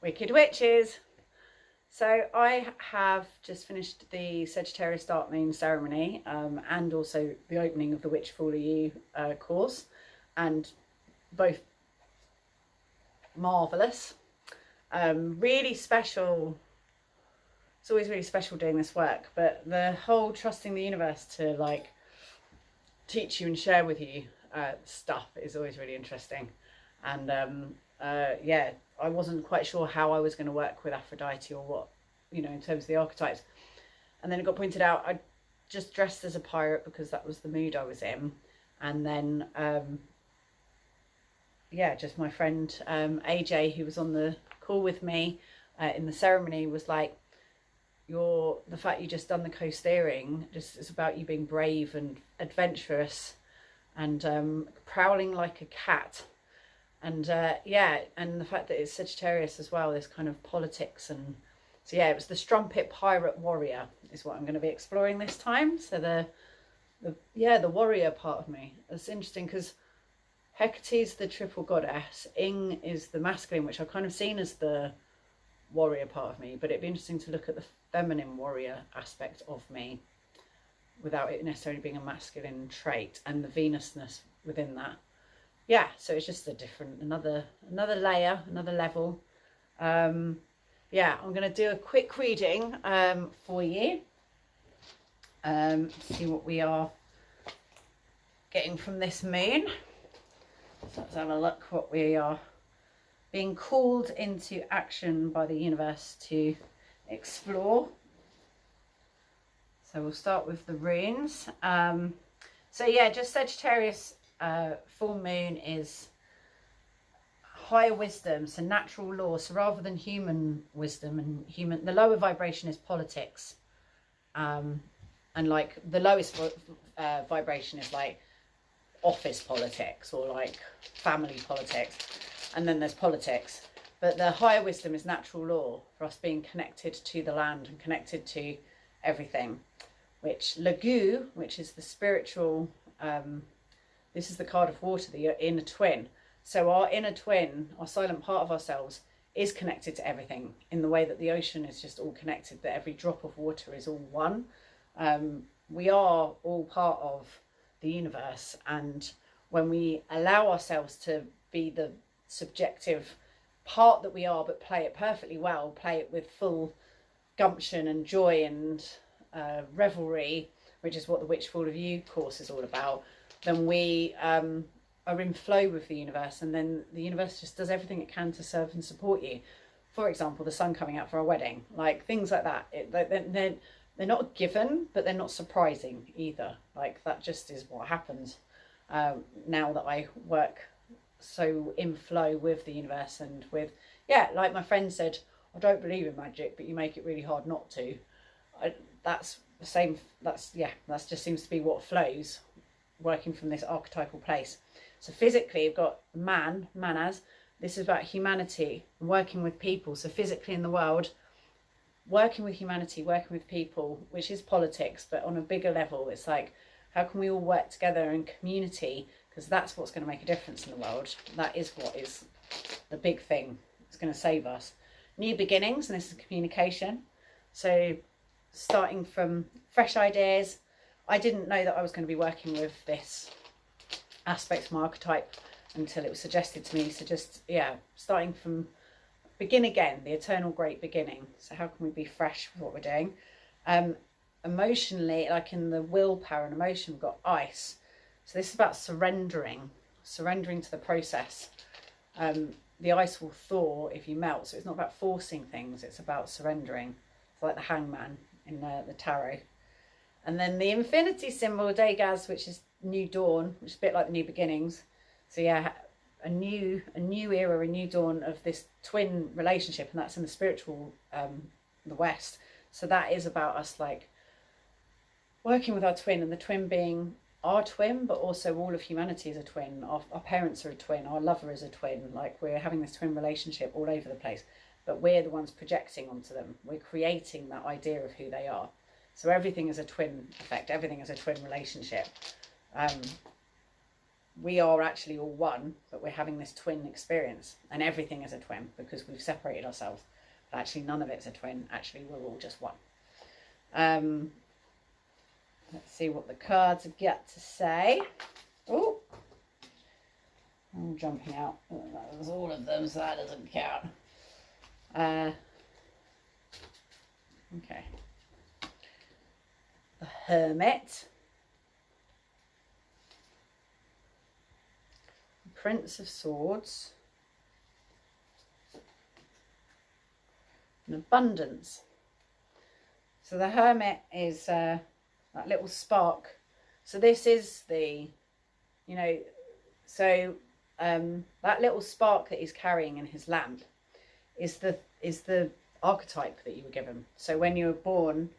Wicked Witches. So I have just finished the Sagittarius Dark Moon ceremony and also the opening of the Which Fool Are You course, and both marvellous. Really special. It's always really special doing this work, but the whole trusting the universe to like teach you and share with you stuff is always really interesting. And yeah, I wasn't quite sure how I was going to work with Aphrodite or what, you know, in terms of the archetypes. And then it got pointed out I just dressed as a pirate because that was the mood I was in. And then yeah, just my friend AJ, who was on the call with me in the ceremony, was like, the fact you just done the co-steering, just it's about you being brave and adventurous and prowling like a cat. And yeah, and the fact that it's Sagittarius as well, this kind of politics. And so yeah, it was the strumpet pirate warrior is what I'm going to be exploring this time. So the warrior part of me. It's interesting because Hecate's the triple goddess, Ing is the masculine, which I've kind of seen as the warrior part of me, but it'd be interesting to look at the feminine warrior aspect of me without it necessarily being a masculine trait, and the Venusness within that. Yeah, so it's just a different, another layer, another level. Yeah, I'm going to do a quick reading for you. See what we are getting from this moon. So let's have a look what we are being called into action by the universe to explore. So we'll start with the runes. So yeah, just Sagittarius full moon is higher wisdom, so natural law. So rather than human wisdom and human, the lower vibration is politics. And like the lowest vibration is like office politics or like family politics. And then there's politics. But the higher wisdom is natural law, for us being connected to the land and connected to everything. Which Lagu, which is the spiritual, this is the card of water, the inner twin. So our inner twin, our silent part of ourselves, is connected to everything in the way that the ocean is just all connected, that every drop of water is all one. We are all part of the universe, and when we allow ourselves to be the subjective part that we are, but play it perfectly well, play it with full gumption and joy and revelry, which is what the Which Fool Are You course is all about, then we are in flow with the universe, and then the universe just does everything it can to serve and support you. For example, the sun coming out for our wedding, like things like that. They're not a given, but they're not surprising either. Like that just is what happens now that I work so in flow with the universe and with, yeah, like my friend said, I don't believe in magic, but you make it really hard not to. That's the same, that just seems to be what flows, working from this archetypal place. So physically, you've got manas. This is about humanity and working with people. So physically in the world, working with humanity, working with people, which is politics, but on a bigger level, it's like, how can we all work together in community? Because that's what's going to make a difference in the world. That is what is the big thing. It's going to save us. New beginnings, and this is communication. So starting from fresh ideas. I didn't know that I was going to be working with this aspect of my archetype until it was suggested to me. So just, yeah, starting from begin again, the eternal great beginning. So how can we be fresh with what we're doing? Emotionally, like in the willpower and emotion, we've got ice. So this is about surrendering to the process. The ice will thaw if you melt. So it's not about forcing things, it's about surrendering. It's like the hangman in the tarot. And then the infinity symbol, Dagaz, which is new dawn, which is a bit like the new beginnings. So yeah, a new era, a new dawn of this twin relationship, and that's in the spiritual, the West. So that is about us like working with our twin, and the twin being our twin, but also all of humanity is a twin. Our parents are a twin, our lover is a twin. Like we're having this twin relationship all over the place, but we're the ones projecting onto them. We're creating that idea of who they are. So everything is a twin effect, everything is a twin relationship. we are actually all one, but we're having this twin experience, and everything is a twin because we've separated ourselves. But actually, none of it's a twin. Actually, we're all just one. Let's see what the cards have got to say. Oh, I'm jumping out. Oh, that was all of them, so that doesn't count. Okay. The Hermit. Prince of Swords, and Abundance. So the Hermit is that little spark. So this is the, you know, so that little spark that he's carrying in his lamp is the archetype that you were given. So when you were born,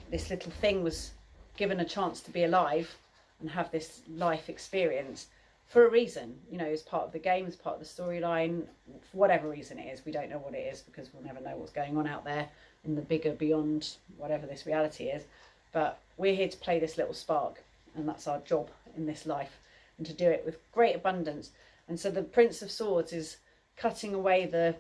this little thing was given a chance to be alive and have this life experience. For a reason, you know, as part of the game, as part of the storyline, for whatever reason it is. We don't know what it is because we'll never know what's going on out there in the bigger beyond whatever this reality is. But we're here to play this little spark, and that's our job in this life, and to do it with great abundance. And so the Prince of Swords is cutting away the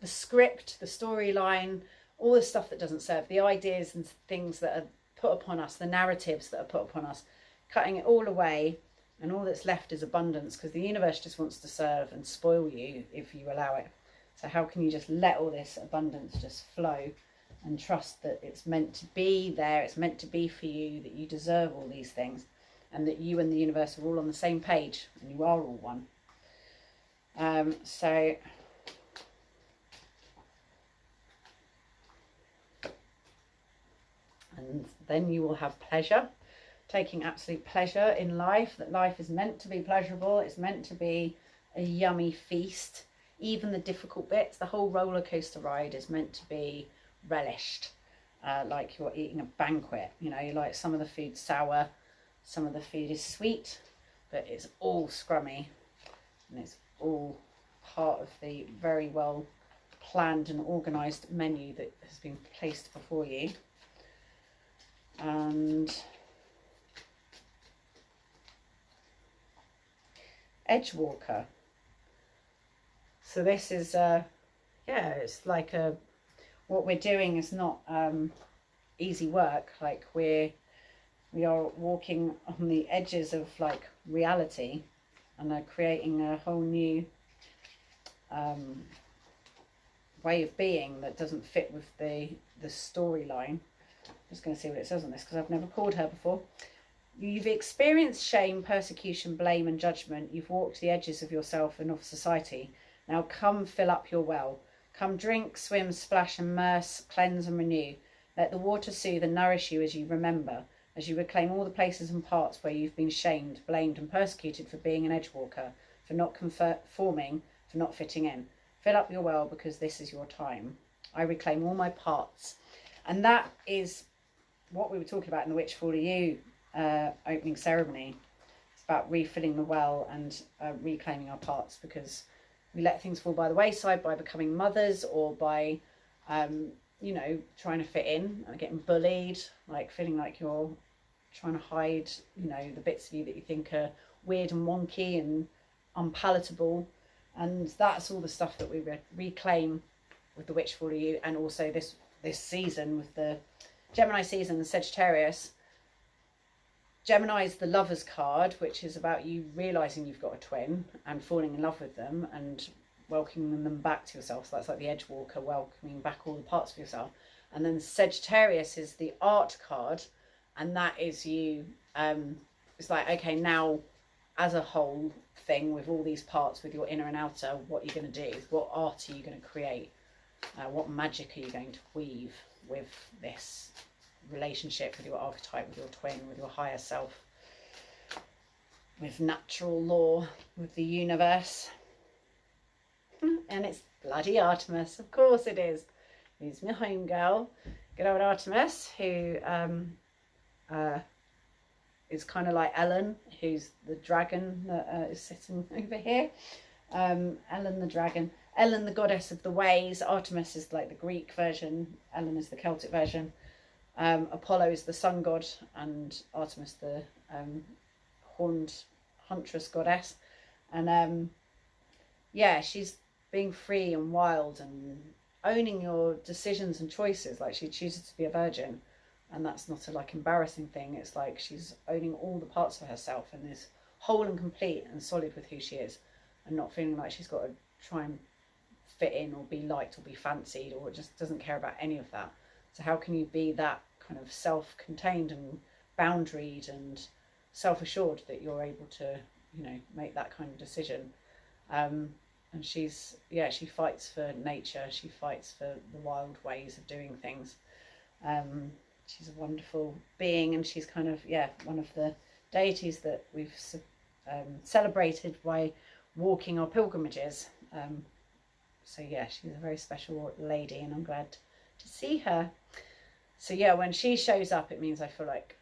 script, the storyline, all the stuff that doesn't serve, the ideas and things that are put upon us, the narratives that are put upon us, cutting it all away. And all that's left is abundance, because the universe just wants to serve and spoil you if you allow it. So how can you just let all this abundance just flow and trust that it's meant to be there, it's meant to be for you, that you deserve all these things, and that you and the universe are all on the same page and you are all one. So and then you will have pleasure. Taking absolute pleasure in life, that life is meant to be pleasurable, it's meant to be a yummy feast. Even the difficult bits, the whole roller coaster ride is meant to be relished, like you're eating a banquet. You know, like some of the food's sour, some of the food is sweet, but it's all scrummy and it's all part of the very well planned and organised menu that has been placed before you. And Edgewalker. So this is yeah, it's like what we're doing is not easy work. Like we are walking on the edges of like reality, and are creating a whole new way of being that doesn't fit with the storyline. I'm just going to see what it says on this because I've never called her before. You've experienced shame, persecution, blame and judgment. You've walked the edges of yourself and of society. Now come fill up your well. Come drink, swim, splash, immerse, cleanse and renew. Let the water soothe and nourish you as you remember, as you reclaim all the places and parts where you've been shamed, blamed and persecuted for being an edgewalker, for not conforming, for not fitting in. Fill up your well because this is your time. I reclaim all my parts. And that is what we were talking about in the Witch Fall of You opening ceremony. It's about refilling the well and reclaiming our parts, because we let things fall by the wayside by becoming mothers, or by you know, trying to fit in and getting bullied, like feeling like you're trying to hide, you know, the bits of you that you think are weird and wonky and unpalatable. And that's all the stuff that we reclaim with the Witch Fall of You, and also this season with the Gemini season, the Sagittarius. Gemini is the Lover's card, which is about you realising you've got a twin and falling in love with them and welcoming them back to yourself. So that's like the Edgewalker, welcoming back all the parts of yourself. And then Sagittarius is the Art card, and that is you, it's like, okay, now as a whole thing with all these parts, with your inner and outer, what are you going to do? What art are you going to create? What magic are you going to weave with this relationship, with your archetype, with your twin, with your higher self, with natural law, with the universe? And it's bloody Artemis, of course it is. Who's my home girl, good old Artemis, who is kind of like Ellen, who's the dragon that is sitting over here. Ellen the dragon, Ellen the goddess of the ways. Artemis is like the Greek version, Ellen is the Celtic version. Apollo is the sun god, and Artemis the horned huntress goddess. And yeah, she's being free and wild and owning your decisions and choices. Like, she chooses to be a virgin, and that's not a like embarrassing thing. It's like she's owning all the parts of herself and is whole and complete and solid with who she is, and not feeling like she's got to try and fit in or be liked or be fancied, or just doesn't care about any of that. So how can you be that kind of self-contained and boundaried and self-assured that you're able to, you know, make that kind of decision? And she's, yeah, she fights for nature, she fights for the wild ways of doing things. She's a wonderful being, and she's kind of, yeah, one of the deities that we've celebrated by walking our pilgrimages. So yeah, she's a very special lady, and I'm glad to see her. So yeah, when she shows up, it means I feel like,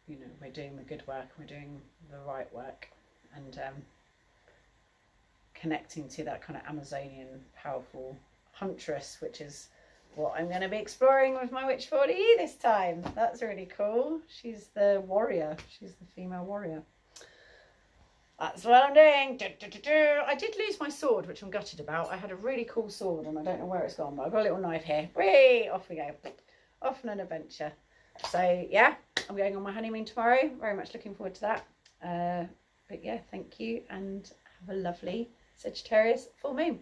you know, we're doing the good work, we're doing the right work, and connecting to that kind of Amazonian powerful huntress, which is what I'm going to be exploring with my Witch 40E this time. That's really cool. She's the warrior. She's the female warrior. That's what I'm doing. I did lose my sword, which I'm gutted about. I had a really cool sword, and I don't know where it's gone, but I've got a little knife here. Whee! Off we go. Off on an adventure. So yeah, I'm going on my honeymoon tomorrow. Very much looking forward to that. But yeah, thank you, and have a lovely Sagittarius full moon.